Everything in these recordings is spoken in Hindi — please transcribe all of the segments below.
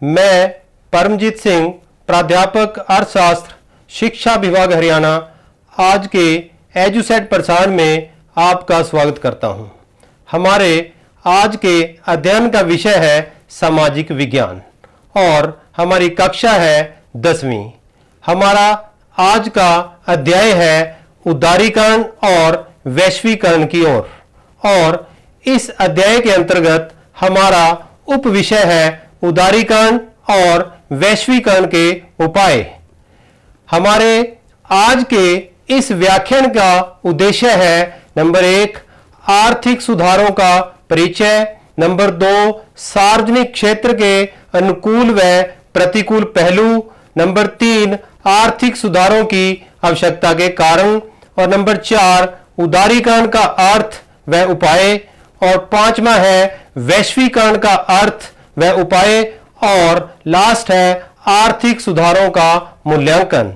मैं परमजीत सिंह, प्राध्यापक अर्थशास्त्र, शिक्षा विभाग हरियाणा, आज के एजुसेट प्रसारण में आपका स्वागत करता हूं। हमारे आज के अध्ययन का विषय है सामाजिक विज्ञान और हमारी कक्षा है 10वीं। हमारा आज का अध्याय है उदारीकरण और वैश्वीकरण की ओर और इस अध्याय के अंतर्गत हमारा उप विषय है उदारीकरण और वैश्वीकरण के उपाय। हमारे आज के इस व्याख्यान का उद्देश्य है नंबर 1 आर्थिक सुधारों का परिचय, नंबर 2 सार्वजनिक क्षेत्र के अनुकूल व प्रतिकूल पहलू, नंबर 3 आर्थिक सुधारों की आवश्यकता के कारण और नंबर 4 उदारीकरण का अर्थ व उपाय और 5वां है वैश्वीकरण का अर्थ व उपाय और लास्ट है आर्थिक सुधारों का मूल्यांकन।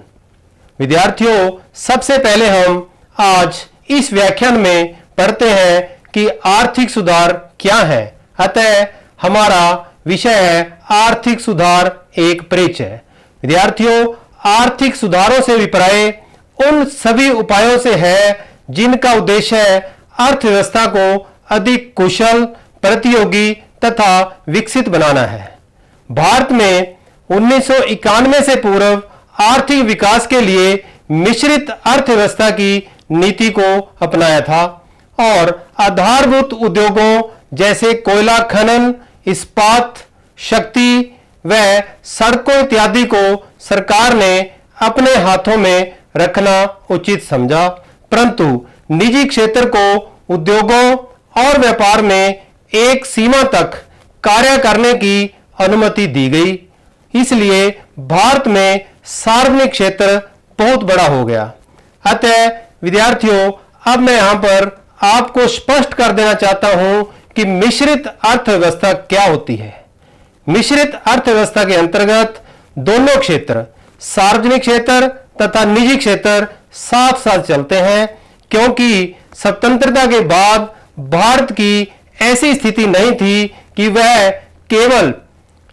विद्यार्थियों, सबसे पहले हम आज इस व्याख्यान में पढ़ते हैं कि आर्थिक सुधार क्या है। अतः हमारा विषय है आर्थिक सुधार एक परिचय। विद्यार्थियों, आर्थिक सुधारों से विपर्य उन सभी उपायों से है जिनका उद्देश्य है अर्थव्यवस्था को अधिक कुशल, प्रतियोगी तथा विकसित बनाना है। भारत में 1991 से पूर्व आर्थिक विकास के लिए मिश्रित अर्थव्यवस्था की नीति को अपनाया था और आधारभूत उद्योगों जैसे कोयला खनन, इस्पात, शक्ति व सड़कों इत्यादि को सरकार ने अपने हाथों में रखना उचित समझा, परंतु निजी क्षेत्र को उद्योगों और व्यापार में एक सीमा तक कार्य करने की अनुमति दी गई। इसलिए भारत में सार्वजनिक क्षेत्र बहुत बड़ा हो गया। अतः विद्यार्थियों, अब मैं यहां पर आपको स्पष्ट कर देना चाहता हूं कि मिश्रित अर्थव्यवस्था क्या होती है। मिश्रित अर्थव्यवस्था के अंतर्गत दोनों क्षेत्र, सार्वजनिक क्षेत्र तथा निजी क्षेत्र साथ साथ चलते हैं, क्योंकि स्वतंत्रता के बाद भारत की ऐसी स्थिति नहीं थी कि वह केवल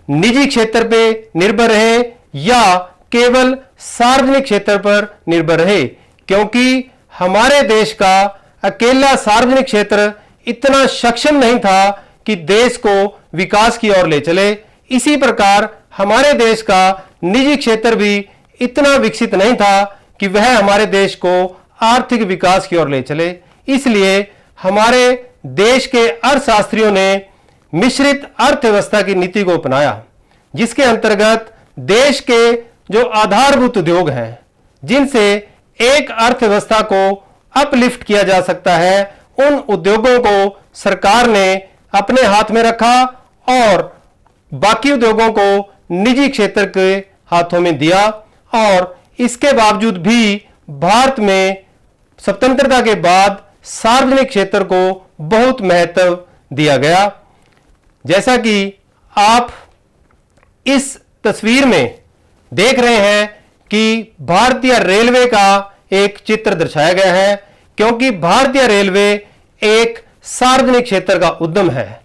निजी क्षेत्र पे निर्भर रहे या केवल सार्वजनिक क्षेत्र पर निर्भर रहे, क्योंकि हमारे देश का अकेला सार्वजनिक क्षेत्र इतना सक्षम नहीं था कि देश को विकास की ओर ले चले। इसी प्रकार हमारे देश का निजी क्षेत्र भी इतना विकसित नहीं था कि वह हमारे देश को आर्थिक विकास की ओर ले चले। इसलिए हमारे देश के अर्थशास्त्रियों ने मिश्रित अर्थव्यवस्था की नीति को अपनाया, जिसके अंतर्गत देश के जो आधारभूत उद्योग हैं, जिनसे एक अर्थव्यवस्था को अपलिफ्ट किया जा सकता है, उन उद्योगों को सरकार ने अपने हाथ में रखा और बाकी उद्योगों को निजी क्षेत्र के हाथों में दिया। और इसके बावजूद भी भारत में स्वतंत्रता के बाद सार्वजनिक क्षेत्र को बहुत महत्व दिया गया। जैसा कि आप इस तस्वीर में देख रहे हैं कि भारतीय रेलवे का एक चित्र दर्शाया गया है, क्योंकि भारतीय रेलवे एक सार्वजनिक क्षेत्र का उद्यम है।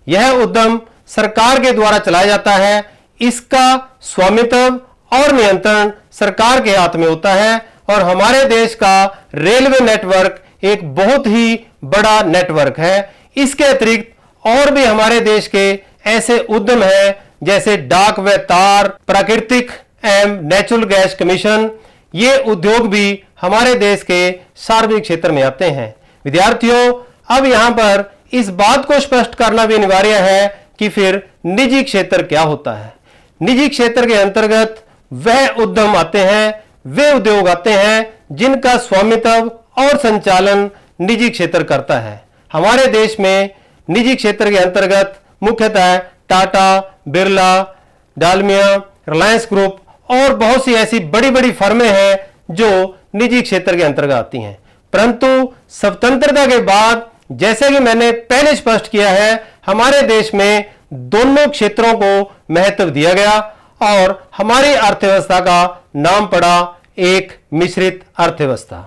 यह उद्यम सरकार के द्वारा चलाया जाता है। इसका स्वामित्व और नियंत्रण सरकार के हाथ में होता है और हमारे देश का रेलवे नेटवर्क एक बहुत ही बड़ा नेटवर्क है। इसके अतिरिक्त और भी हमारे देश के ऐसे उद्यम हैं, जैसे डाक व तार, प्राकृतिक एवं नेचुरल गैस कमीशन। ये उद्योग भी हमारे देश के सार्वजनिक क्षेत्र में आते हैं। विद्यार्थियों, अब यहां पर इस बात को स्पष्ट करना भी अनिवार्य है कि फिर निजी क्षेत्र क्या होता है। निजी क्षेत्र के अंतर्गत वह उद्यम आते हैं, वे उद्योग आते हैं जिनका स्वामित्व और संचालन निजी क्षेत्र करता है। हमारे देश में निजी क्षेत्र के अंतर्गत मुख्यतः टाटा, बिरला, डालमिया, रिलायंस ग्रुप और बहुत सी ऐसी बड़ी बड़ी फर्में हैं जो निजी क्षेत्र के अंतर्गत आती हैं। परंतु स्वतंत्रता के बाद, जैसे कि मैंने पहले स्पष्ट किया है, हमारे देश में दोनों क्षेत्रों को महत्व दिया गया और हमारी अर्थव्यवस्था का नाम पड़ा एक मिश्रित अर्थव्यवस्था।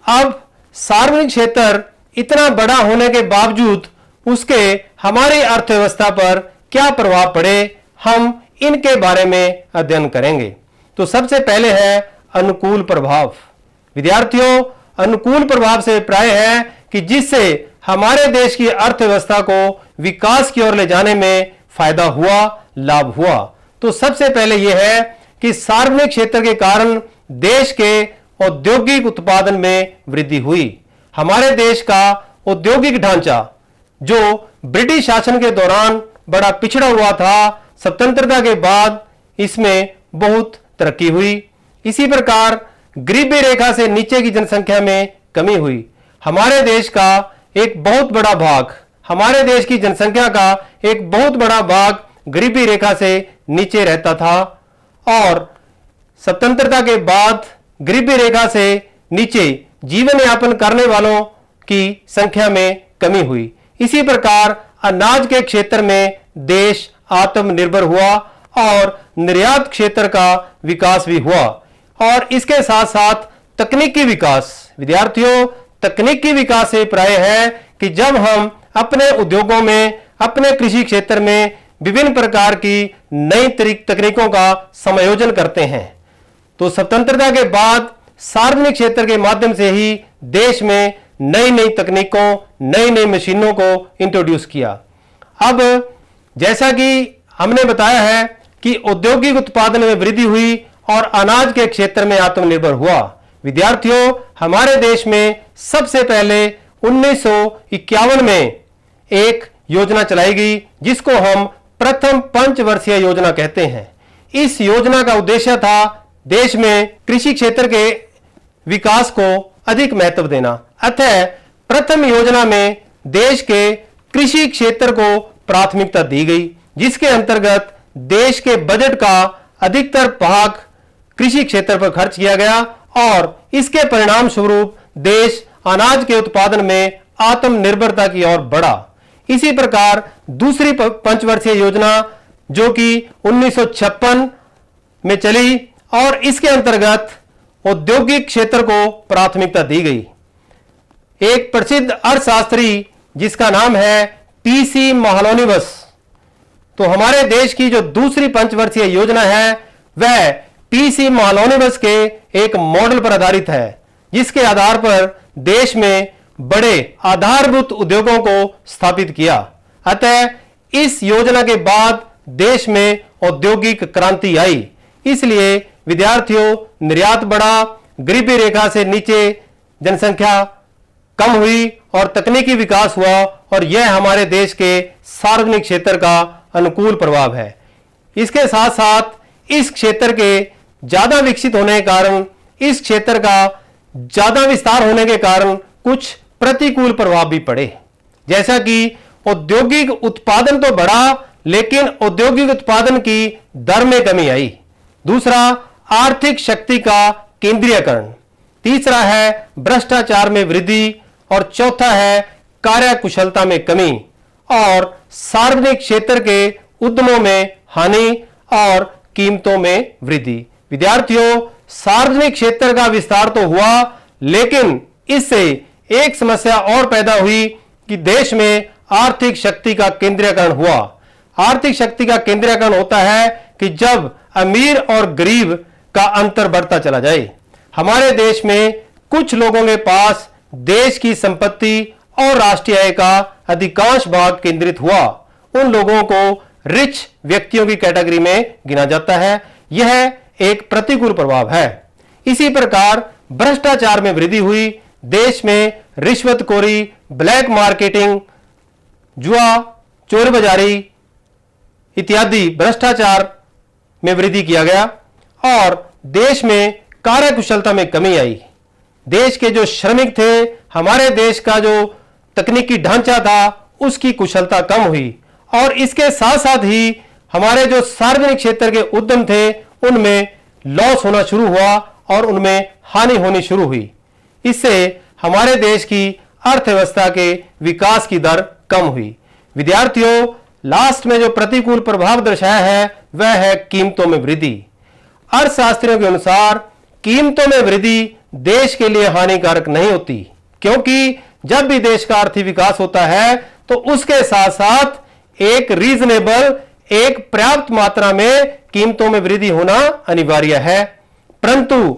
अब सार्वजनिक क्षेत्र इतना बड़ा होने के बावजूद उसके हमारी अर्थव्यवस्था पर क्या प्रभाव पड़े, हम इनके बारे में अध्ययन करेंगे। तो सबसे पहले है अनुकूल प्रभाव। विद्यार्थियों, अनुकूल प्रभाव से अभिप्राय है कि जिससे हमारे देश की अर्थव्यवस्था को विकास की ओर ले जाने में फायदा हुआ, लाभ हुआ। तो सबसे पहले यह है कि सार्वजनिक क्षेत्र के कारण देश के औद्योगिक उत्पादन में वृद्धि हुई। हमारे देश का औद्योगिक ढांचा जो ब्रिटिश शासन के दौरान बड़ा पिछड़ा हुआ था, स्वतंत्रता के बाद इसमें बहुत तरक्की हुई। इसी प्रकार गरीबी रेखा से नीचे की जनसंख्या में कमी हुई। हमारे देश का एक बहुत बड़ा भाग, हमारे देश की जनसंख्या का एक बहुत बड़ा भाग गरीबी रेखा से नीचे रहता था और स्वतंत्रता के बाद गरीबी रेखा से नीचे जीवन यापन करने वालों की संख्या में कमी हुई। इसी प्रकार अनाज के क्षेत्र में देश आत्मनिर्भर हुआ और निर्यात क्षेत्र का विकास भी हुआ। और इसके साथ साथ तकनीकी विकास। विद्यार्थियों, तकनीकी विकास से प्राय है कि जब हम अपने उद्योगों में, अपने कृषि क्षेत्र में विभिन्न प्रकार की नई तकनीकों का समायोजन करते हैं। तो स्वतंत्रता के बाद सार्वजनिक क्षेत्र के माध्यम से ही देश में नई नई तकनीकों, नई नई मशीनों को इंट्रोड्यूस किया। अब जैसा कि हमने बताया है कि औद्योगिक उत्पादन में वृद्धि हुई और अनाज के क्षेत्र में आत्मनिर्भर हुआ। विद्यार्थियों, हमारे देश में सबसे पहले 1951 में एक योजना चलाई गई जिसको हम प्रथम पंचवर्षीय योजना कहते हैं। इस योजना का उद्देश्य था देश में कृषि क्षेत्र के विकास को अधिक महत्व देना। अतः प्रथम योजना में देश के कृषि क्षेत्र को प्राथमिकता दी गई, जिसके अंतर्गत देश के बजट का अधिकतर भाग कृषि क्षेत्र पर खर्च किया गया और इसके परिणाम स्वरूप देश अनाज के उत्पादन में आत्मनिर्भरता की ओर बढ़ा। इसी प्रकार दूसरी पंचवर्षीय योजना जो कि 1956 में चली और इसके अंतर्गत औद्योगिक क्षेत्र को प्राथमिकता दी गई। एक प्रसिद्ध अर्थशास्त्री जिसका नाम है पीसी महालनोबिस, तो हमारे देश की जो दूसरी पंचवर्षीय योजना है वह पीसी महालनोबिस के एक मॉडल पर आधारित है, जिसके आधार पर देश में बड़े आधारभूत उद्योगों को स्थापित किया। अतः इस योजना के बाद देश में औद्योगिक क्रांति आई। इसलिए विद्यार्थियों, निर्यात बढ़ा, गरीबी रेखा से नीचे जनसंख्या कम हुई और तकनीकी विकास हुआ और यह हमारे देश के सार्वजनिक क्षेत्र का अनुकूल प्रभाव है। इसके साथ साथ इस क्षेत्र के ज्यादा विकसित होने के कारण, इस क्षेत्र का ज्यादा विस्तार होने के कारण कुछ प्रतिकूल प्रभाव भी पड़े, जैसा कि औद्योगिक उत्पादन तो बढ़ा लेकिन औद्योगिक उत्पादन की दर में कमी आई। दूसरा, आर्थिक शक्ति का केंद्रीयकरण। तीसरा है भ्रष्टाचार में वृद्धि और चौथा है कार्यकुशलता में कमी और सार्वजनिक क्षेत्र के उद्यमों में हानि और कीमतों में वृद्धि। विद्यार्थियों, सार्वजनिक क्षेत्र का विस्तार तो हुआ लेकिन इससे एक समस्या और पैदा हुई कि देश में आर्थिक शक्ति का केंद्रीयकरण हुआ। आर्थिक शक्ति का केंद्रीयकरण होता है कि जब अमीर और गरीब का अंतर बढ़ता चला जाए। हमारे देश में कुछ लोगों के पास देश की संपत्ति और राष्ट्रीय आय का अधिकांश भाग केंद्रित हुआ। उन लोगों को रिच व्यक्तियों की कैटेगरी में गिना जाता है। यह एक प्रतिकूल प्रभाव है। इसी प्रकार भ्रष्टाचार में वृद्धि हुई। देश में रिश्वतखोरी, ब्लैक मार्केटिंग, जुआ, चोरी बाजारी इत्यादि भ्रष्टाचार में वृद्धि किया गया और देश में कार्यकुशलता में कमी आई। देश के जो श्रमिक थे, हमारे देश का जो तकनीकी ढांचा था, उसकी कुशलता कम हुई और इसके साथ साथ ही हमारे जो सार्वजनिक क्षेत्र के उद्यम थे उनमें लॉस होना शुरू हुआ और उनमें हानि होनी शुरू हुई। इससे हमारे देश की अर्थव्यवस्था के विकास की दर कम हुई। विद्यार्थियों, लास्ट में जो प्रतिकूल प्रभाव दर्शाया है वह है कीमतों में वृद्धि। अर्थशास्त्रियों के अनुसार कीमतों में वृद्धि देश के लिए हानिकारक नहीं होती, क्योंकि जब भी देश का आर्थिक विकास होता है तो उसके साथ साथ एक रीजनेबल, एक पर्याप्त मात्रा में कीमतों में वृद्धि होना अनिवार्य है, परंतु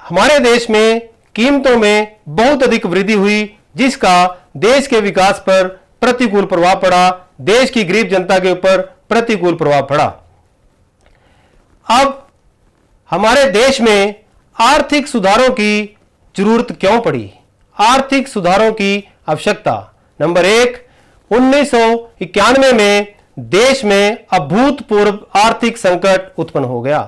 हमारे देश में कीमतों में बहुत अधिक वृद्धि हुई, जिसका देश के विकास पर प्रतिकूल प्रभाव पड़ा, देश की गरीब जनता के ऊपर प्रतिकूल प्रभाव पड़ा। अब हमारे देश में आर्थिक सुधारों की जरूरत क्यों पड़ी? आर्थिक सुधारों की आवश्यकता। नंबर एक, 1991 में देश में अभूतपूर्व आर्थिक संकट उत्पन्न हो गया।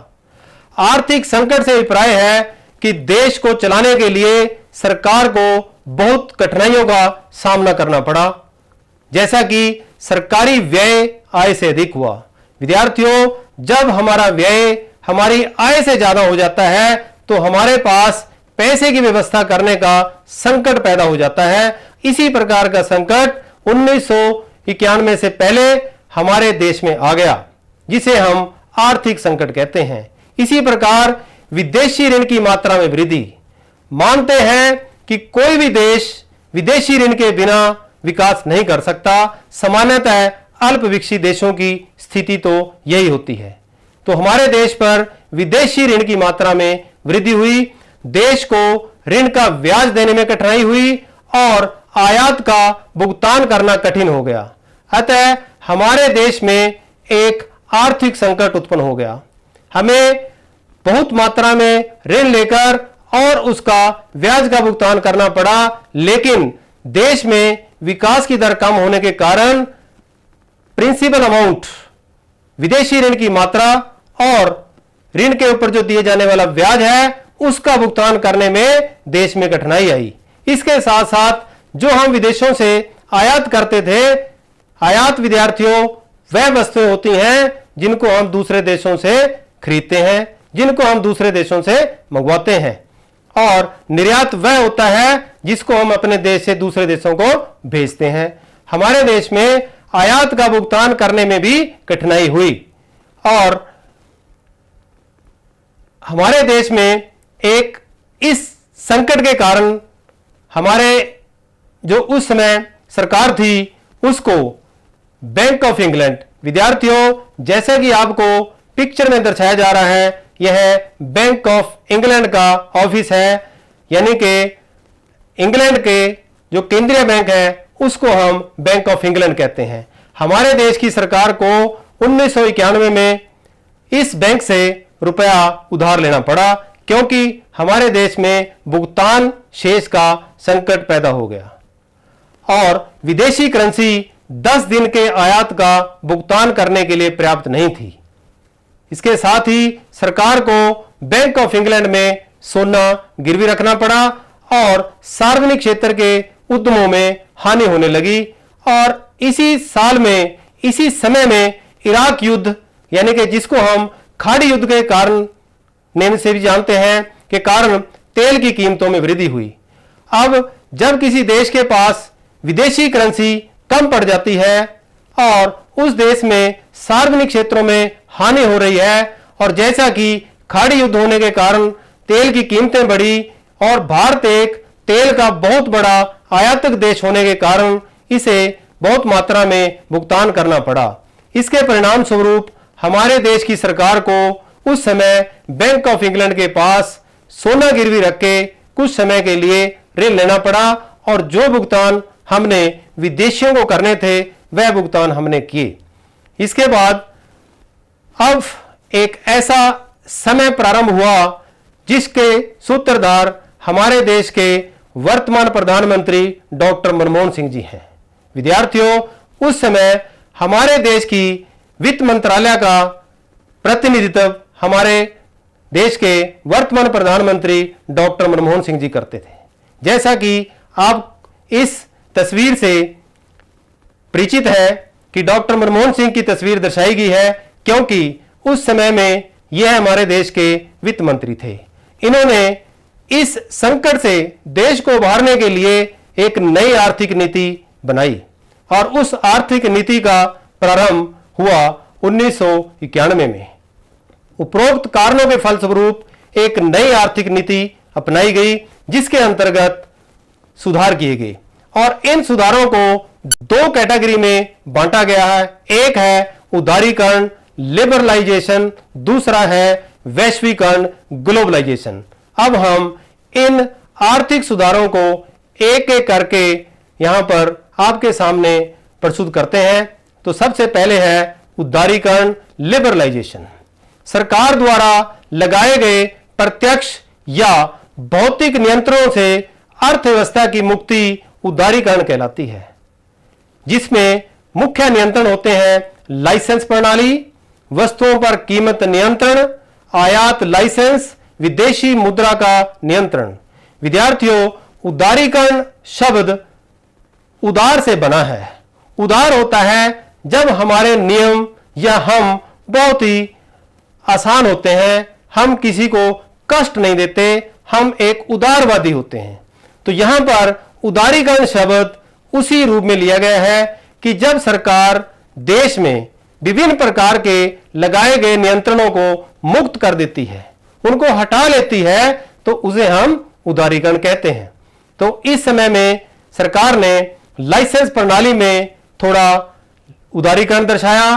आर्थिक संकट से अभिप्राय है कि देश को चलाने के लिए सरकार को बहुत कठिनाइयों का सामना करना पड़ा, जैसा कि सरकारी व्यय आय से अधिक हुआ। विद्यार्थियों, जब हमारा व्यय हमारी आय से ज्यादा हो जाता है तो हमारे पास पैसे की व्यवस्था करने का संकट पैदा हो जाता है। इसी प्रकार का संकट 1991 से पहले हमारे देश में आ गया, जिसे हम आर्थिक संकट कहते हैं। इसी प्रकार विदेशी ऋण की मात्रा में वृद्धि। मानते हैं कि कोई भी देश विदेशी ऋण के बिना विकास नहीं कर सकता। सामान्यतः अल्प विकसित देशों की स्थिति तो यही होती है। तो हमारे देश पर विदेशी ऋण की मात्रा में वृद्धि हुई, देश को ऋण का ब्याज देने में कठिनाई हुई और आयात का भुगतान करना कठिन हो गया। अतः हमारे देश में एक आर्थिक संकट उत्पन्न हो गया। हमें बहुत मात्रा में ऋण लेकर और उसका ब्याज का भुगतान करना पड़ा, लेकिन देश में विकास की दर कम होने के कारण प्रिंसिपल अमाउंट, विदेशी ऋण की मात्रा और ऋण के ऊपर जो दिए जाने वाला ब्याज है उसका भुगतान करने में देश में कठिनाई आई। इसके साथ साथ जो हम विदेशों से आयात करते थे, आयात विद्यार्थियों वह वस्तुएं होती हैं जिनको हम दूसरे देशों से खरीदते हैं, जिनको हम दूसरे देशों से मंगवाते हैं, और निर्यात वह होता है जिसको हम अपने देश से दूसरे देशों को भेजते हैं। हमारे देश में आयात का भुगतान करने में भी कठिनाई हुई और हमारे देश में एक इस संकट के कारण हमारे जो उस समय सरकार थी उसको बैंक ऑफ इंग्लैंड, विद्यार्थियों जैसे कि आपको पिक्चर में दर्शाया जा रहा है, यह बैंक ऑफ इंग्लैंड का ऑफिस है, यानी कि इंग्लैंड के जो केंद्रीय बैंक है उसको हम बैंक ऑफ इंग्लैंड कहते हैं। हमारे देश की सरकार को 1991 में इस बैंक से रुपया उधार लेना पड़ा, क्योंकि हमारे देश में भुगतान शेष का संकट पैदा हो गया और विदेशी करेंसी 10 दिन के आयात का भुगतान करने के लिए पर्याप्त नहीं थी। इसके साथ ही सरकार को बैंक ऑफ इंग्लैंड में सोना गिरवी रखना पड़ा और सार्वजनिक क्षेत्र के उद्यमों में हानि होने लगी। और इसी साल में, इसी समय में इराक युद्ध, यानी कि जिसको हम खाड़ी युद्ध के कारण नेम से भी जानते हैं, के कारण तेल की कीमतों में वृद्धि हुई। अब जब किसी देश के पास विदेशी करेंसी कम पड़ जाती है और उस देश में सार्वजनिक क्षेत्रों में हानि हो रही है, और जैसा कि खाड़ी युद्ध होने के कारण तेल की कीमतें बढ़ी और भारत एक तेल का बहुत बड़ा आयातक देश होने के कारण इसे बहुत मात्रा में भुगतान करना पड़ा। इसके परिणाम स्वरूप हमारे देश की सरकार को उस समय बैंक ऑफ इंग्लैंड के पास सोना गिरवी रख के कुछ समय के लिए ऋण लेना पड़ा और जो भुगतान हमने विदेशियों को करने थे वह भुगतान हमने किए। इसके बाद अब एक ऐसा समय प्रारंभ हुआ जिसके सूत्रधार हमारे देश के वर्तमान प्रधानमंत्री डॉक्टर मनमोहन सिंह जी हैं। विद्यार्थियों, उस समय हमारे देश की वित्त मंत्रालय का प्रतिनिधित्व हमारे देश के वर्तमान प्रधानमंत्री डॉक्टर मनमोहन सिंह जी करते थे। जैसा कि आप इस तस्वीर से परिचित है कि डॉक्टर मनमोहन सिंह की तस्वीर दर्शाई गई है, क्योंकि उस समय में यह हमारे देश के वित्त मंत्री थे। इन्होंने इस संकट से देश को उभारने के लिए एक नई आर्थिक नीति बनाई और उस आर्थिक नीति का प्रारंभ हुआ 1991 में। उपरोक्त कारणों के फलस्वरूप एक नई आर्थिक नीति अपनाई गई जिसके अंतर्गत सुधार किए गए और इन सुधारों को दो कैटेगरी में बांटा गया है। एक है उदारीकरण लिबरलाइजेशन, दूसरा है वैश्वीकरण ग्लोबलाइजेशन। अब हम इन आर्थिक सुधारों को एक एक करके यहां पर आपके सामने प्रस्तुत करते हैं। तो सबसे पहले है उदारीकरण लिबरलाइजेशन। सरकार द्वारा लगाए गए प्रत्यक्ष या भौतिक नियंत्रणों से अर्थव्यवस्था की मुक्ति उदारीकरण कहलाती है, जिसमें मुख्य नियंत्रण होते हैं लाइसेंस प्रणाली, वस्तुओं पर कीमत नियंत्रण, आयात लाइसेंस, विदेशी मुद्रा का नियंत्रण। विद्यार्थियों, उदारीकरण शब्द उदार से बना है। उदार होता है जब हमारे नियम या हम बहुत ही आसान होते हैं, हम किसी को कष्ट नहीं देते, हम एक उदारवादी होते हैं। तो यहां पर उदारीकरण शब्द उसी रूप में लिया गया है कि जब सरकार देश में विभिन्न प्रकार के लगाए गए नियंत्रणों को मुक्त कर देती है, उनको हटा लेती है, तो उसे हम उदारीकरण कहते हैं। तो इस समय में सरकार ने लाइसेंस प्रणाली में थोड़ा उदारीकरण दर्शाया,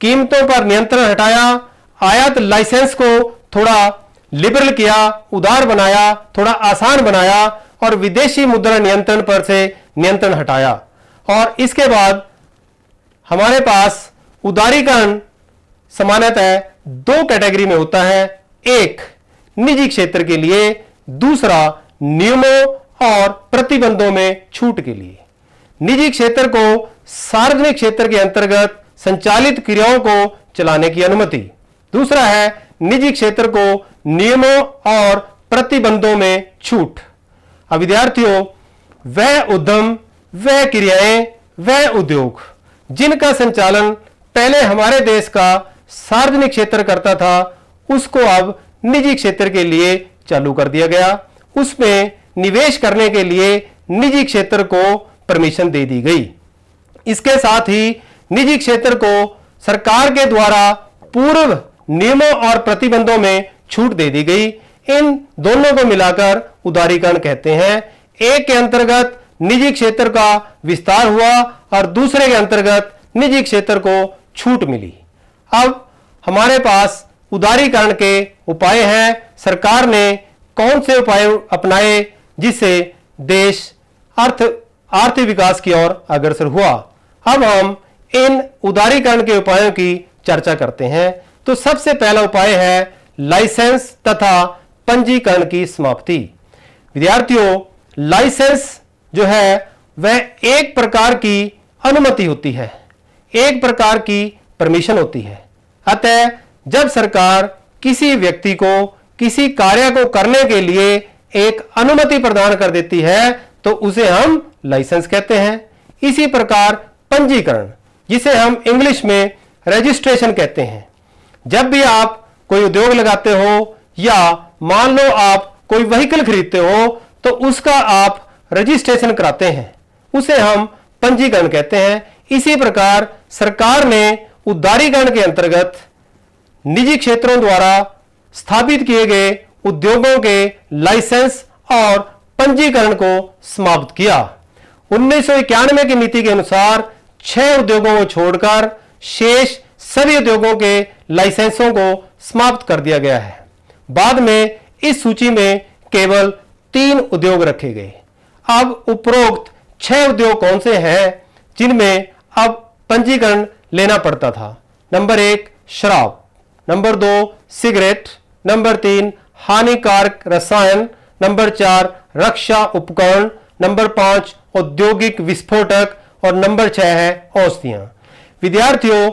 कीमतों पर नियंत्रण हटाया, आयात लाइसेंस को थोड़ा लिबरल किया, उदार बनाया, थोड़ा आसान बनाया, और विदेशी मुद्रा नियंत्रण पर से नियंत्रण हटाया। और इसके बाद हमारे पास उदारीकरण सामान्यतः दो कैटेगरी में होता है। एक निजी क्षेत्र के लिए, दूसरा नियमों और प्रतिबंधों में छूट के लिए। निजी क्षेत्र को सार्वजनिक क्षेत्र के अंतर्गत संचालित क्रियाओं को चलाने की अनुमति, दूसरा है निजी क्षेत्र को नियमों और प्रतिबंधों में छूट। अब विद्यार्थियों, वह उद्यम, वह क्रियाएं, वह उद्योग जिनका संचालन पहले हमारे देश का सार्वजनिक क्षेत्र करता था, उसको अब निजी क्षेत्र के लिए चालू कर दिया गया। उसमें निवेश करने के लिए निजी क्षेत्र को परमिशन दे दी गई। इसके साथ ही निजी क्षेत्र को सरकार के द्वारा पूर्व नियमों और प्रतिबंधों में छूट दे दी गई। इन दोनों को मिलाकर उदारीकरण कहते हैं। एक के अंतर्गत निजी क्षेत्र का विस्तार हुआ और दूसरे के अंतर्गत निजी क्षेत्र को छूट मिली। अब हमारे पास उदारीकरण के उपाय हैं। सरकार ने कौन से उपाय अपनाए जिससे देश आर्थिक विकास की ओर अग्रसर हुआ। अब हम इन उदारीकरण के उपायों की चर्चा करते हैं। तो सबसे पहला उपाय है लाइसेंस तथा पंजीकरण की समाप्ति। विद्यार्थियों, लाइसेंस जो है वह एक प्रकार की अनुमति होती है, एक प्रकार की परमिशन होती है। अतः जब सरकार किसी व्यक्ति को किसी कार्य को करने के लिए एक अनुमति प्रदान कर देती है, तो उसे हम लाइसेंस कहते हैं। इसी प्रकार पंजीकरण, जिसे हम इंग्लिश में रजिस्ट्रेशन कहते हैं। जब भी आप कोई उद्योग लगाते हो या मान लो आप कोई व्हीकल खरीदते हो, तो उसका आप रजिस्ट्रेशन कराते हैं, उसे हम पंजीकरण कहते हैं। इसी प्रकार सरकार ने उदारीकरण के अंतर्गत निजी क्षेत्रों द्वारा स्थापित किए गए उद्योगों के लाइसेंस और पंजीकरण को समाप्त किया। 1991 की नीति के अनुसार 6 उद्योगों को छोड़कर शेष सभी उद्योगों के लाइसेंसों को समाप्त कर दिया गया है। बाद में इस सूची में केवल 3 उद्योग रखे गए। अब उपरोक्त 6 उद्योग कौन से हैं जिनमें अब पंजीकरण लेना पड़ता था? नंबर 1 शराब, नंबर 2 सिगरेट, नंबर 3 हानिकारक रसायन, नंबर 4 रक्षा उपकरण, नंबर 5 औद्योगिक विस्फोटक और नंबर 6 है औषधियां। विद्यार्थियों,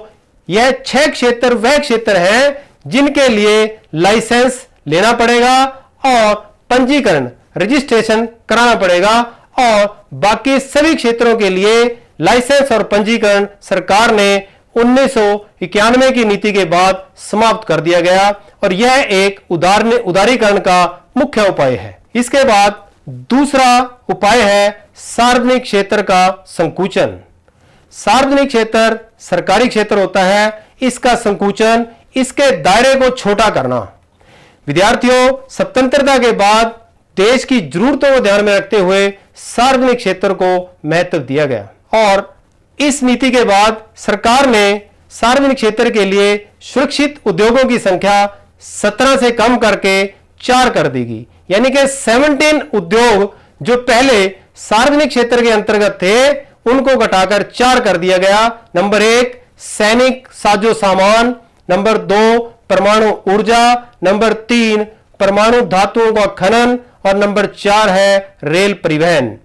यह 6 क्षेत्र वह क्षेत्र हैं जिनके लिए लाइसेंस लेना पड़ेगा और पंजीकरण रजिस्ट्रेशन कराना पड़ेगा, और बाकी सभी क्षेत्रों के लिए लाइसेंस और पंजीकरण सरकार ने 1991 की नीति के बाद समाप्त कर दिया गया, और यह एक उदारीकरण का मुख्य उपाय है। इसके बाद दूसरा उपाय है सार्वजनिक क्षेत्र का संकुचन। सार्वजनिक क्षेत्र सरकारी क्षेत्र होता है, इसका संकुचन, इसके दायरे को छोटा करना। विद्यार्थियों, स्वतंत्रता के बाद देश की जरूरतों को ध्यान में रखते हुए सार्वजनिक क्षेत्र को महत्व दिया गया, और इस नीति के बाद सरकार ने सार्वजनिक क्षेत्र के लिए सुरक्षित उद्योगों की संख्या 17 से कम करके 4 कर दी गई, यानी कि 17 उद्योग जो पहले सार्वजनिक क्षेत्र के अंतर्गत थे उनको घटाकर 4 कर दिया गया। नंबर 1 सैनिक साजो सामान, नंबर 2 परमाणु ऊर्जा, नंबर 3 परमाणु धातुओं का खनन और नंबर 4 है रेल परिवहन।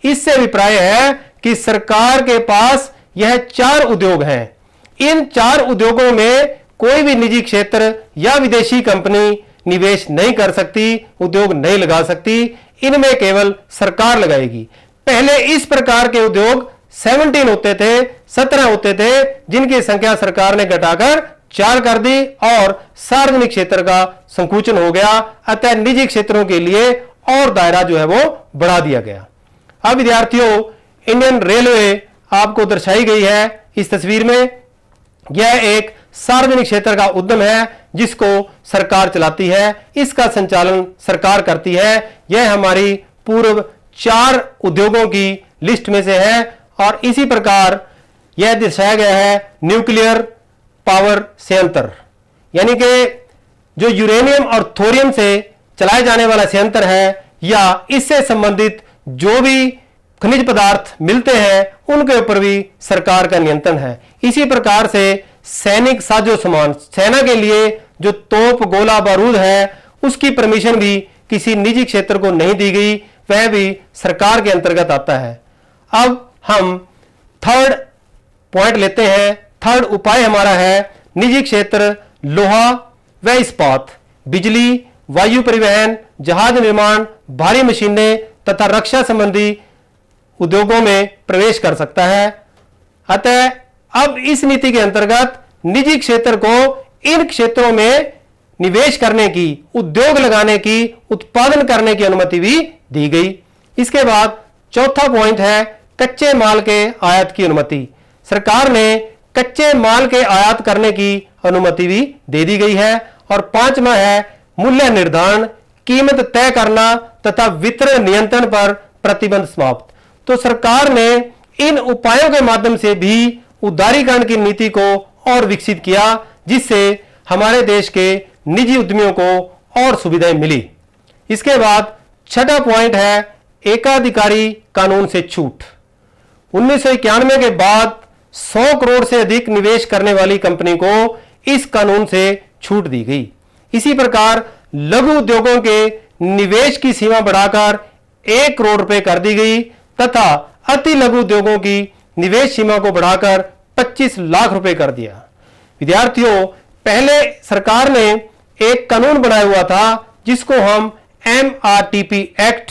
इससे अभिप्राय है कि सरकार के पास यह 4 उद्योग हैं। इन 4 उद्योगों में कोई भी निजी क्षेत्र या विदेशी कंपनी निवेश नहीं कर सकती, उद्योग नहीं लगा सकती, इनमें केवल सरकार लगाएगी। पहले इस प्रकार के उद्योग 17 होते थे, 17 होते थे, जिनकी संख्या सरकार ने घटाकर 4 कर दी और सार्वजनिक क्षेत्र का संकुचन हो गया। अतः निजी क्षेत्रों के लिए और दायरा जो है वो बढ़ा दिया गया। अब विद्यार्थियों, इंडियन रेलवे आपको दर्शाई गई है इस तस्वीर में। यह एक सार्वजनिक क्षेत्र का उद्यम है जिसको सरकार चलाती है, इसका संचालन सरकार करती है। यह हमारी पूर्व 4 उद्योगों की लिस्ट में से है और इसी प्रकार यह दर्शाया गया है न्यूक्लियर पावर संयंत्र, यानी कि जो यूरेनियम और थोरियम से चलाए जाने वाला संयंत्र है या इससे संबंधित जो भी खनिज पदार्थ मिलते हैं उनके ऊपर भी सरकार का नियंत्रण है। इसी प्रकार से सैनिक साजो सामान, सेना के लिए जो तोप गोला बारूद है उसकी परमिशन भी किसी निजी क्षेत्र को नहीं दी गई, वह भी सरकार के अंतर्गत आता है। अब हम थर्ड पॉइंट लेते हैं। थर्ड उपाय हमारा है निजी क्षेत्र लोहा व इस्पात, बिजली, वायु परिवहन, जहाज निर्माण, भारी मशीनें तथा रक्षा संबंधी उद्योगों में प्रवेश कर सकता है। अतः अब इस नीति के अंतर्गत निजी क्षेत्र को इन क्षेत्रों में निवेश करने की, उद्योग लगाने की, उत्पादन करने की अनुमति भी दी गई। इसके बाद चौथा पॉइंट है कच्चे माल के आयात की अनुमति। सरकार ने कच्चे माल के आयात करने की अनुमति भी दे दी गई है। और पांचवा है मूल्य निर्धारण, कीमत तय करना तथा वितरण नियंत्रण पर प्रतिबंध समाप्त। तो सरकार ने इन उपायों के माध्यम से भी उदारीकरण की नीति को और विकसित किया, जिससे हमारे देश के निजी उद्यमियों को और सुविधाएं मिली। इसके बाद छठा पॉइंट है एकाधिकारी कानून से छूट। 1991 के बाद 100 करोड़ से अधिक निवेश करने वाली कंपनी को इस कानून से छूट दी गई। इसी प्रकार लघु उद्योगों के निवेश की सीमा बढ़ाकर 1 करोड़ रुपए कर दी गई तथा अति लघु उद्योगों की निवेश सीमा को बढ़ाकर 25 लाख रुपए कर दिया। विद्यार्थियों, पहले सरकार ने एक कानून बनाया हुआ था जिसको हम MRTP act,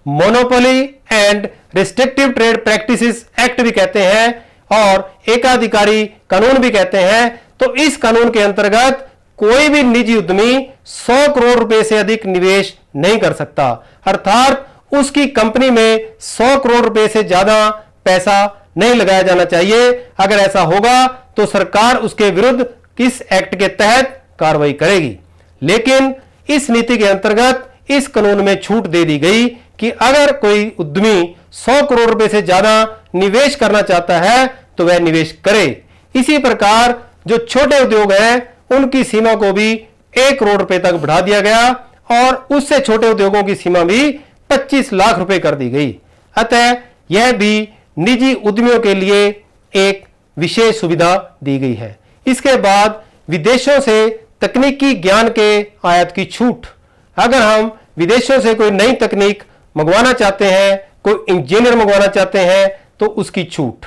monopoly and restrictive trade practices act भी कहते हैं और एकाधिकारी कानून भी कहते हैं। तो इस कानून के अंतर्गत कोई भी निजी उद्यमी 100 करोड़ रुपए से अधिक निवेश नहीं कर सकता, अर्थात उसकी कंपनी में 100 करोड़ रुपए से ज्यादा पैसा नहीं लगाया जाना चाहिए। अगर ऐसा होगा तो सरकार उसके विरुद्ध किस एक्ट के तहत कार्रवाई करेगी। लेकिन इस नीति के अंतर्गत इस कानून में छूट दे दी गई कि अगर कोई उद्यमी 100 करोड़ रुपए से ज्यादा निवेश करना चाहता है तो वह निवेश करे। इसी प्रकार जो छोटे उद्योग हैं उनकी सीमा को भी 1 करोड़ रुपए तक बढ़ा दिया गया और उससे छोटे उद्योगों की सीमा भी 25 लाख रुपए कर दी गई। अतः यह भी निजी उद्यमियों के लिए एक विशेष सुविधा दी गई है। इसके बाद विदेशों से तकनीकी ज्ञान के आयात की छूट। अगर हम विदेशों से कोई नई तकनीक मंगवाना चाहते हैं, कोई इंजीनियर मंगवाना चाहते हैं तो उसकी छूट।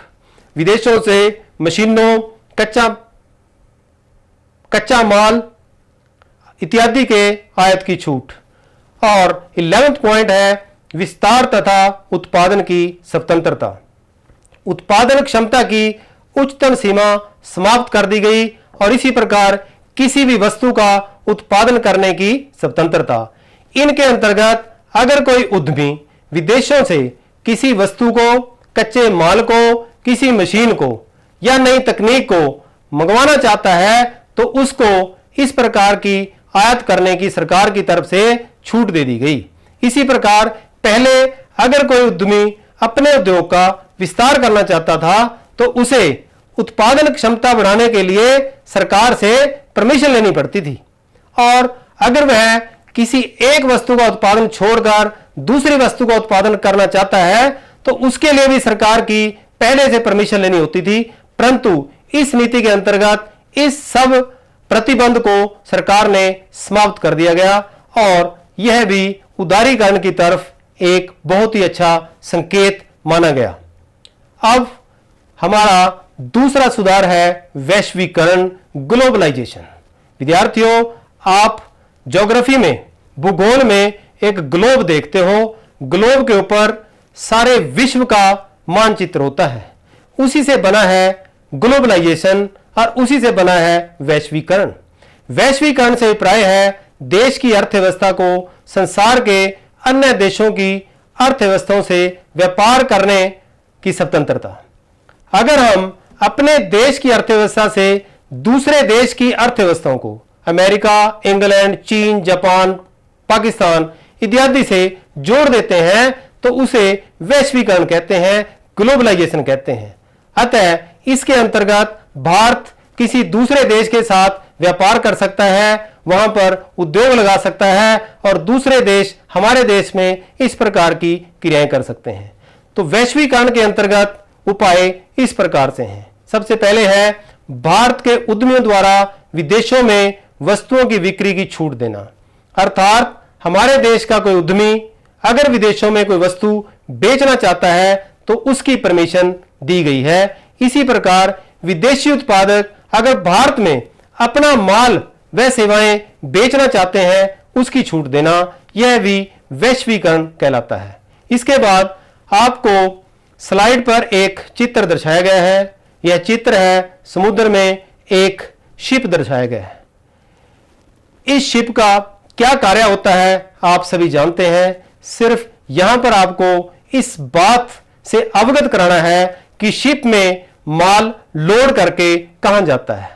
विदेशों से मशीनों, कच्चा माल इत्यादि के आयात की छूट। और 11वां पॉइंट है विस्तार तथा उत्पादन की स्वतंत्रता। उत्पादन क्षमता की उच्चतम सीमा समाप्त कर दी गई और इसी प्रकार किसी भी वस्तु का उत्पादन करने की स्वतंत्रता। इनके अंतर्गत अगर कोई उद्यमी विदेशों से किसी वस्तु को, कच्चे माल को, किसी मशीन को या नई तकनीक को मंगवाना चाहता है तो उसको इस प्रकार की आयात करने की सरकार की तरफ से छूट दे दी गई। इसी प्रकार पहले अगर कोई उद्यमी अपने उद्योग का विस्तार करना चाहता था तो उसे उत्पादन क्षमता बढ़ाने के लिए सरकार से परमिशन लेनी पड़ती थी, और अगर वह किसी एक वस्तु का उत्पादन छोड़कर दूसरी वस्तु का उत्पादन करना चाहता है तो उसके लिए भी सरकार की पहले से परमिशन लेनी होती थी। परंतु इस नीति के अंतर्गत इस सब प्रतिबंध को सरकार ने समाप्त कर दिया गया, और यह भी उदारीकरण की तरफ एक बहुत ही अच्छा संकेत माना गया। अब हमारा दूसरा सुधार है वैश्वीकरण, ग्लोबलाइजेशन। विद्यार्थियों, आप ज्योग्राफी में, भूगोल में एक ग्लोब देखते हो। ग्लोब के ऊपर सारे विश्व का मानचित्र होता है, उसी से बना है ग्लोबलाइजेशन और उसी से बना है वैश्वीकरण। वैश्वीकरण से अभिप्राय है देश की अर्थव्यवस्था को संसार के अन्य देशों की अर्थव्यवस्थाओं से व्यापार करने की स्वतंत्रता। अगर हम अपने देश की अर्थव्यवस्था से दूसरे देश की अर्थव्यवस्थाओं को, अमेरिका, इंग्लैंड, चीन, जापान, पाकिस्तान इत्यादि से जोड़ देते हैं तो उसे वैश्वीकरण कहते हैं, ग्लोबलाइजेशन कहते हैं। अतः इसके अंतर्गत भारत किसी दूसरे देश के साथ व्यापार कर सकता है, वहां पर उद्योग लगा सकता है, और दूसरे देश हमारे देश में इस प्रकार की क्रियाएं कर सकते हैं। तो वैश्वीकरण के अंतर्गत उपाय इस प्रकार से हैं। सबसे पहले है भारत के उद्यमियों द्वारा विदेशों में वस्तुओं की बिक्री की छूट देना, अर्थात हमारे देश का कोई उद्यमी अगर विदेशों में कोई वस्तु बेचना चाहता है तो उसकी परमिशन दी गई है। इसी प्रकार विदेशी उत्पादक अगर भारत में अपना माल व सेवाएं बेचना चाहते हैं उसकी छूट देना, यह भी वैश्वीकरण कहलाता है। इसके बाद आपको स्लाइड पर एक चित्र दर्शाया गया है। यह चित्र है समुद्र में एक शिप दर्शाया गया है। इस शिप का क्या कार्य होता है आप सभी जानते हैं। सिर्फ यहां पर आपको इस बात से अवगत कराना है कि शिप में माल लोड करके कहां जाता है।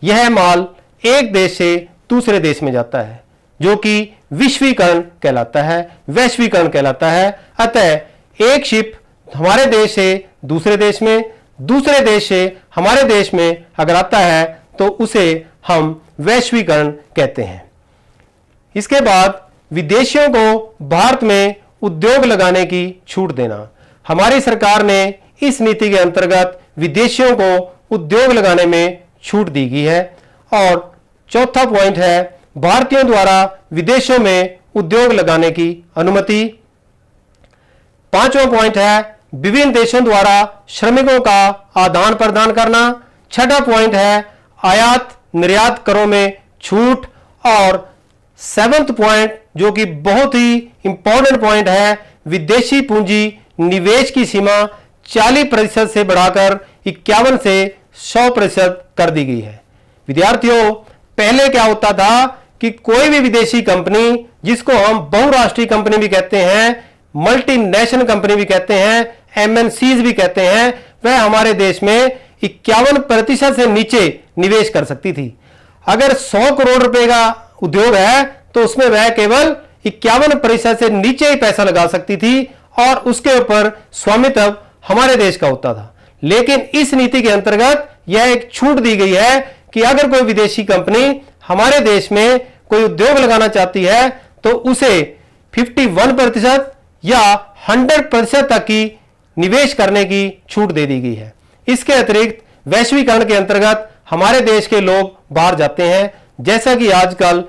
यह माल एक देश से दूसरे देश में जाता है, जो कि विश्वीकरण कहलाता है, वैश्वीकरण कहलाता है। अतः एक शिप हमारे देश से दूसरे देश में, दूसरे देश से हमारे देश में अगर आता है तो उसे हम वैश्वीकरण कहते हैं। इसके बाद विदेशियों को भारत में उद्योग लगाने की छूट देना। हमारी सरकार ने इस नीति के अंतर्गत विदेशियों को उद्योग लगाने में छूट दी गई है। और चौथा पॉइंट है भारतीयों द्वारा विदेशों में उद्योग लगाने की अनुमति। पांचवा पॉइंट है विभिन्न देशों द्वारा श्रमिकों का आदान प्रदान करना। छठा पॉइंट है आयात निर्यात करों में छूट। और सेवंथ पॉइंट जो कि बहुत ही इंपॉर्टेंट पॉइंट है, विदेशी पूंजी निवेश की सीमा 40% से बढ़ाकर 51 से 100% कर दी गई है। विद्यार्थियों, पहले क्या होता था कि कोई भी विदेशी कंपनी, जिसको हम बहुराष्ट्रीय कंपनी भी कहते हैं, मल्टीनेशनल कंपनी भी कहते हैं, MNCs भी कहते हैं, वह हमारे देश में 51% से नीचे निवेश कर सकती थी। अगर 100 करोड़ रुपए का उद्योग है तो उसमें वह केवल 51% से नीचे ही पैसा लगा सकती थी और उसके ऊपर स्वामित्व हमारे देश का होता था। लेकिन इस नीति के अंतर्गत यह एक छूट दी गई है कि अगर कोई विदेशी कंपनी हमारे देश में कोई उद्योग लगाना चाहती है तो उसे 51% या 100% तक की निवेश करने की छूट दे दी गई है। इसके अतिरिक्त वैश्वीकरण के अंतर्गत हमारे देश के लोग बाहर जाते हैं, जैसा कि आजकल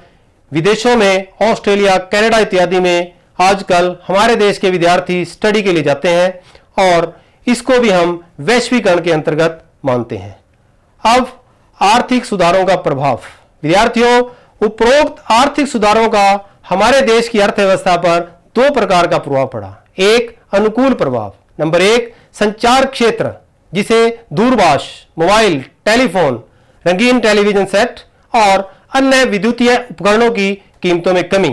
विदेशों में, ऑस्ट्रेलिया, कनाडा इत्यादि में आजकल हमारे देश के विद्यार्थी स्टडी के लिए जाते हैं और इसको भी हम वैश्वीकरण के अंतर्गत मानते हैं। अब आर्थिक सुधारों का प्रभाव। विद्यार्थियों, उपरोक्त आर्थिक सुधारों का हमारे देश की अर्थव्यवस्था पर दो प्रकार का प्रभाव पड़ा। एक अनुकूल प्रभाव, नंबर 1 संचार क्षेत्र, जिसे दूरभाष, मोबाइल, टेलीफोन, रंगीन टेलीविजन सेट और अन्य विद्युतीय उपकरणों की कीमतों में कमी,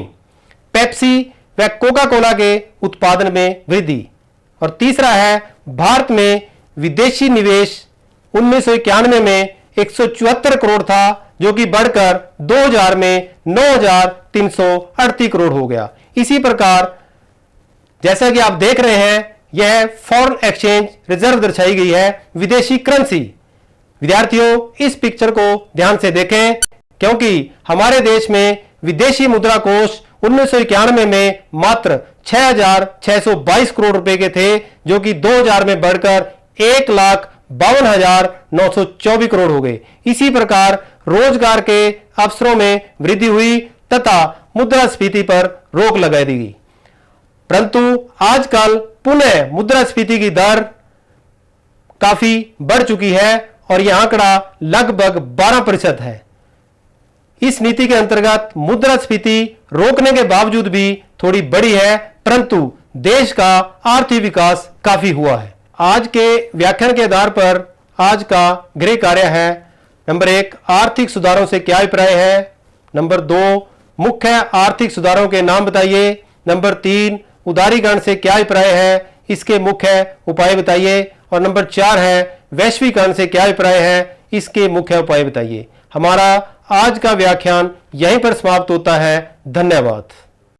पेप्सी व कोका कोला के उत्पादन में वृद्धि। और तीसरा है भारत में विदेशी निवेश 1991 में 174 करोड़ था, जो कि बढ़कर 2000 में 9338 करोड़ हो गया। इसी प्रकार जैसा कि आप देख रहे हैं, यह फॉरेन एक्सचेंज रिजर्व दर्शाई गई है, विदेशी करेंसी। विद्यार्थियों, इस पिक्चर को ध्यान से देखें क्योंकि हमारे देश में विदेशी मुद्रा कोष 1991 में मात्र 6,622 करोड़ रुपए के थे, जो कि 2000 में बढ़कर 1,52,924 करोड़ हो गए। इसी प्रकार रोजगार के अवसरों में वृद्धि हुई तथा मुद्रास्फीति पर रोक लगा दी गई। परंतु आजकल पुनः मुद्रास्फीति की दर काफी बढ़ चुकी है और यह आंकड़ा लगभग 12% है। इस नीति के अंतर्गत मुद्रास्फीति रोकने के बावजूद भी थोड़ी बढ़ी है, परंतु देश का आर्थिक विकास काफी हुआ है। आज के व्याख्यान के आधार पर आज का गृह कार्य है: नंबर 1, आर्थिक सुधारों से क्या अभिप्राय है। नंबर 2, मुख्य आर्थिक सुधारों के नाम बताइए। नंबर 3, उदारीकरण से क्या अभिप्राय है, इसके मुख्य उपाय बताइए। और नंबर 4 है, वैश्वीकरण से क्या अभिप्राय है, इसके मुख्य उपाय बताइए। हमारा आज का व्याख्यान यहीं पर समाप्त होता है। धन्यवाद।